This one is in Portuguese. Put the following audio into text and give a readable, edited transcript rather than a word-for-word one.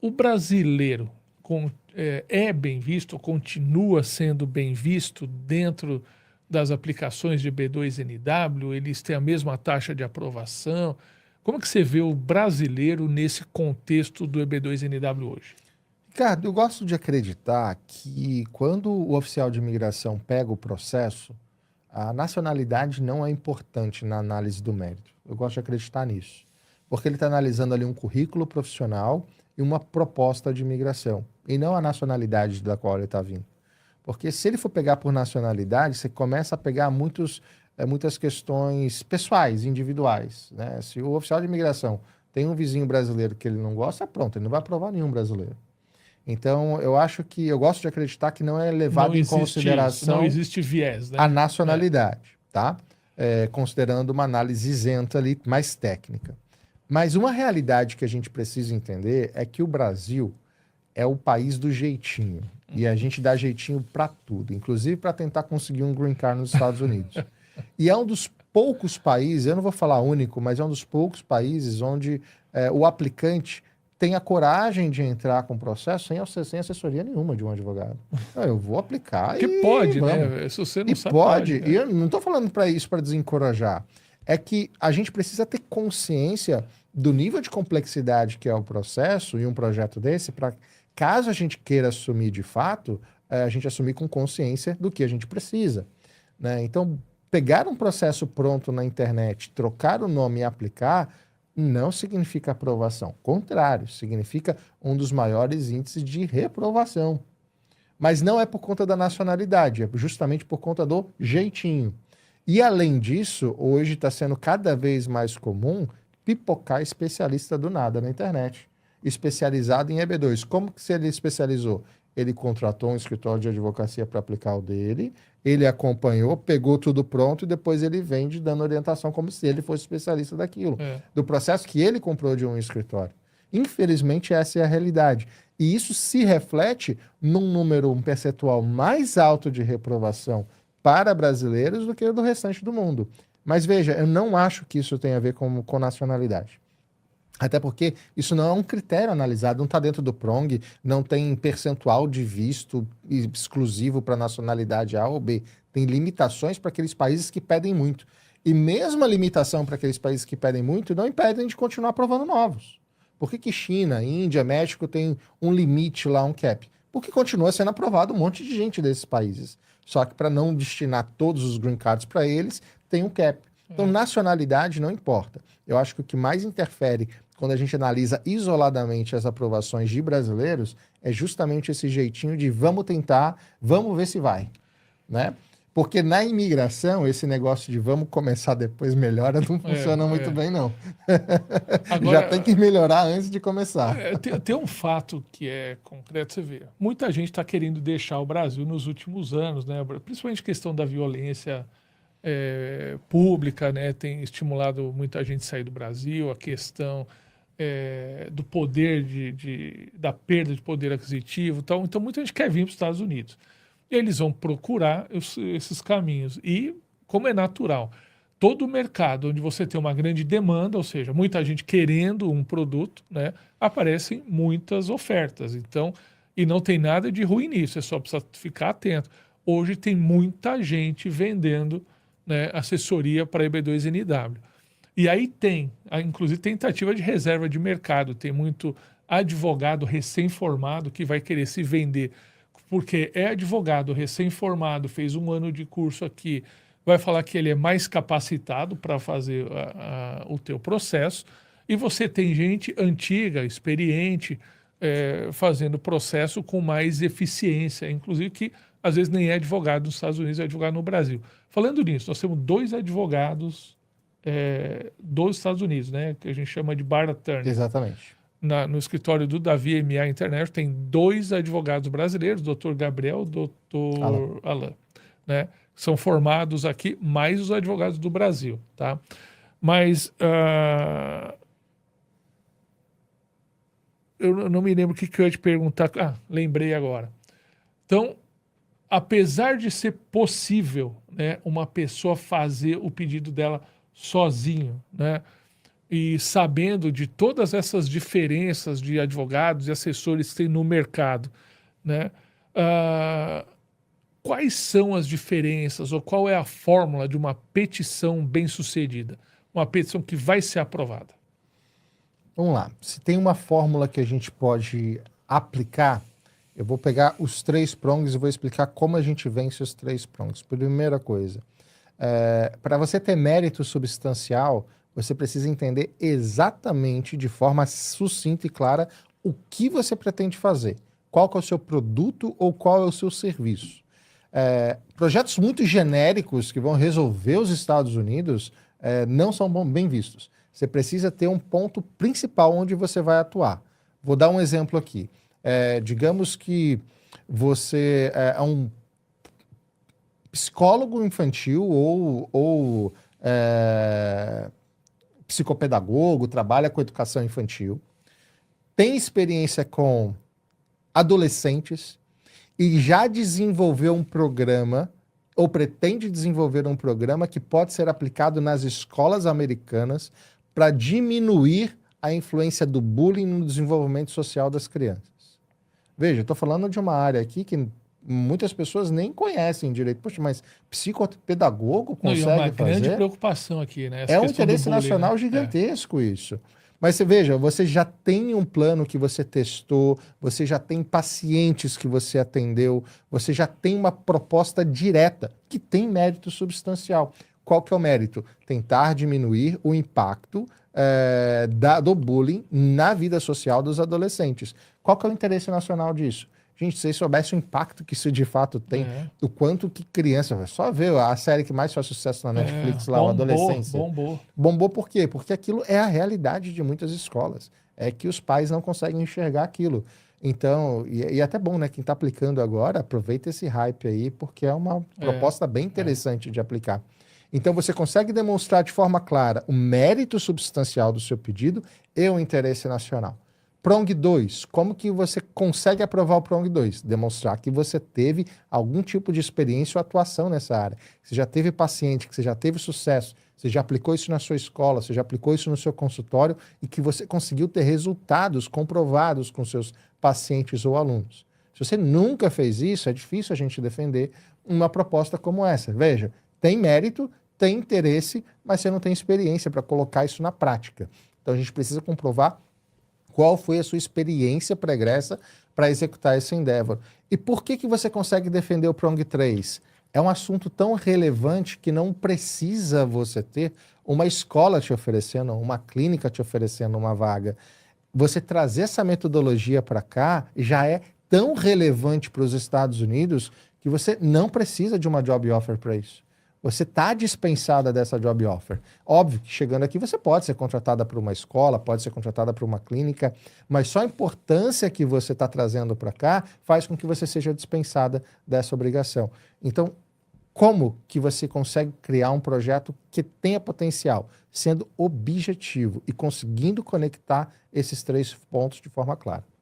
O brasileiro é bem visto, continua sendo bem visto dentro das aplicações de B2NW? Eles têm a mesma taxa de aprovação? Como que você vê o brasileiro nesse contexto do EB2NW hoje? Ricardo, eu gosto de acreditar que quando o oficial de imigração pega o processo, a nacionalidade não é importante na análise do mérito. Eu gosto de acreditar nisso. Porque ele está analisando ali um currículo profissional e uma proposta de imigração, e não a nacionalidade da qual ele está vindo. Porque se ele for pegar por nacionalidade, você começa a pegar muitas questões pessoais, individuais, né? Se o oficial de imigração tem um vizinho brasileiro que ele não gosta, pronto, ele não vai aprovar nenhum brasileiro. Então, eu gosto de acreditar que não é Não levado em existe isso, não consideração existe viés, a né? É. nacionalidade, tá? Considerando uma análise isenta ali, mais técnica. Mas uma realidade que a gente precisa entender é que o Brasil é o país do jeitinho. E a gente dá jeitinho para tudo, inclusive para tentar conseguir um green card nos Estados Unidos. E é um dos poucos países, eu não vou falar único, mas é um dos poucos países onde o aplicante tem a coragem de entrar com o processo sem assessoria nenhuma de um advogado. Não, eu vou aplicar Que e pode, vamos. né? Se você não E sabe, pode, pode. e eu não estou falando para isso para desencorajar. É que a gente precisa ter consciência do nível de complexidade que é o processo e um projeto desse, para caso a gente queira assumir de fato, a gente assumir com consciência do que a gente precisa, né? Então, pegar um processo pronto na internet, trocar o nome e aplicar, não significa aprovação. Contrário, significa um dos maiores índices de reprovação. Mas não é por conta da nacionalidade, é justamente por conta do jeitinho. E além disso, hoje está sendo cada vez mais comum pipocar especialista do nada na internet, especializado em EB2. Como que se ele especializou? Ele contratou um escritório de advocacia para aplicar o dele, ele acompanhou, pegou tudo pronto e depois ele vende dando orientação como se ele fosse especialista daquilo, É. do processo que ele comprou de um escritório. Infelizmente, essa é a realidade. E isso se reflete num número, um percentual mais alto de reprovação para brasileiros do que o do restante do mundo. Mas veja, eu não acho que isso tenha a ver com nacionalidade. Até porque isso não é um critério analisado, não está dentro do PRONG, não tem percentual de visto exclusivo para nacionalidade A ou B. Tem limitações para aqueles países que pedem muito. E mesmo a limitação para aqueles países que pedem muito não impedem de continuar aprovando novos. Por que China, Índia, México tem um limite lá, um cap? Porque continua sendo aprovado um monte de gente desses países. Só que para não destinar todos os green cards para eles, tem um cap. Então, nacionalidade não importa. Eu acho que o que mais interfere quando a gente analisa isoladamente as aprovações de brasileiros é justamente esse jeitinho de vamos tentar, vamos ver se vai, né? Porque na imigração, esse negócio de vamos começar depois melhora não funciona muito bem, não. Já tem que Agora, melhorar antes de começar. tem um fato que é concreto, você vê. Muita gente está querendo deixar o Brasil nos últimos anos, né? Principalmente questão da violência pública, né? Tem estimulado muita gente a sair do Brasil, a questão do poder, da perda de poder aquisitivo. Então, muita gente quer vir para os Estados Unidos. E eles vão procurar esses caminhos. E, como é natural, todo o mercado onde você tem uma grande demanda, ou seja, muita gente querendo um produto, né, aparecem muitas ofertas. Então, e não tem nada de ruim nisso, é só precisa ficar atento. Hoje tem muita gente vendendo, né, assessoria para EB2NW. E aí tem, inclusive, tentativa de reserva de mercado. Tem muito advogado recém-formado que vai querer se vender, porque é advogado recém-formado, fez um ano de curso aqui, vai falar que ele é mais capacitado para fazer o teu processo, e você tem gente antiga, experiente, fazendo processo com mais eficiência, inclusive que às vezes nem é advogado nos Estados Unidos, é advogado no Brasil. Falando nisso, nós temos dois advogados dos Estados Unidos, né, que a gente chama de bar attorney. Exatamente. No escritório do Davi M.A. Internet tem dois advogados brasileiros, doutor Gabriel e doutor Alain, né? São formados aqui, mais os advogados do Brasil, tá? Mas eu não me lembro o que eu ia te perguntar. Ah, lembrei agora. Então, apesar de ser possível, né, uma pessoa fazer o pedido dela sozinho, né? e sabendo de todas essas diferenças de advogados e assessores que tem no mercado, né? ah, Quais são as diferenças ou qual é a fórmula de uma petição bem-sucedida? Uma petição que vai ser aprovada. Vamos lá. Se tem uma fórmula que a gente pode aplicar, eu vou pegar os 3 prongs e vou explicar como a gente vence os 3 prongs. Primeira coisa, para você ter mérito substancial, você precisa entender exatamente, de forma sucinta e clara, o que você pretende fazer. Qual que é o seu produto ou qual é o seu serviço. Projetos muito genéricos que vão resolver os Estados Unidos não são bem vistos. Você precisa ter um ponto principal onde você vai atuar. Vou dar um exemplo aqui. Digamos que você é um psicólogo infantil ou psicopedagogo, trabalha com educação infantil, tem experiência com adolescentes e já desenvolveu um programa ou pretende desenvolver um programa que pode ser aplicado nas escolas americanas para diminuir a influência do bullying no desenvolvimento social das crianças. Veja, eu estou falando de uma área aqui que muitas pessoas nem conhecem direito. Poxa, mas psicopedagogo consegue fazer? É uma grande preocupação aqui, né? É um interesse nacional gigantesco isso. Mas você veja, você já tem um plano que você testou, você já tem pacientes que você atendeu, você já tem uma proposta direta que tem mérito substancial. Qual que é o mérito? Tentar diminuir o impacto do bullying na vida social dos adolescentes. Qual que é o interesse nacional disso? Gente, se vocês soubessem o impacto que isso de fato tem, o quanto que criança... Só ver a série que mais faz sucesso na Netflix lá, o Adolescência. Bombou. Bombou por quê? Porque aquilo é a realidade de muitas escolas. É que os pais não conseguem enxergar aquilo. Então, e é até bom, né? Quem está aplicando agora, aproveita esse hype aí, porque é uma proposta bem interessante de aplicar. Então, você consegue demonstrar de forma clara o mérito substancial do seu pedido e o interesse nacional. Prong 2, como que você consegue aprovar o Prong 2? Demonstrar que você teve algum tipo de experiência ou atuação nessa área. Que você já teve paciente, que você já teve sucesso, você já aplicou isso na sua escola, você já aplicou isso no seu consultório e que você conseguiu ter resultados comprovados com seus pacientes ou alunos. Se você nunca fez isso, é difícil a gente defender uma proposta como essa. Veja, tem mérito, tem interesse, mas você não tem experiência para colocar isso na prática. Então a gente precisa comprovar qual foi a sua experiência pregressa para executar esse endeavor. E por que você consegue defender o Prong 3? É um assunto tão relevante que não precisa você ter uma escola te oferecendo, uma clínica te oferecendo uma vaga. Você trazer essa metodologia para cá já é tão relevante para os Estados Unidos que você não precisa de uma job offer para isso. Você está dispensada dessa job offer. Óbvio que chegando aqui você pode ser contratada por uma escola, pode ser contratada por uma clínica, mas só a importância que você está trazendo para cá faz com que você seja dispensada dessa obrigação. Então, como que você consegue criar um projeto que tenha potencial, sendo objetivo e conseguindo conectar esses 3 pontos de forma clara?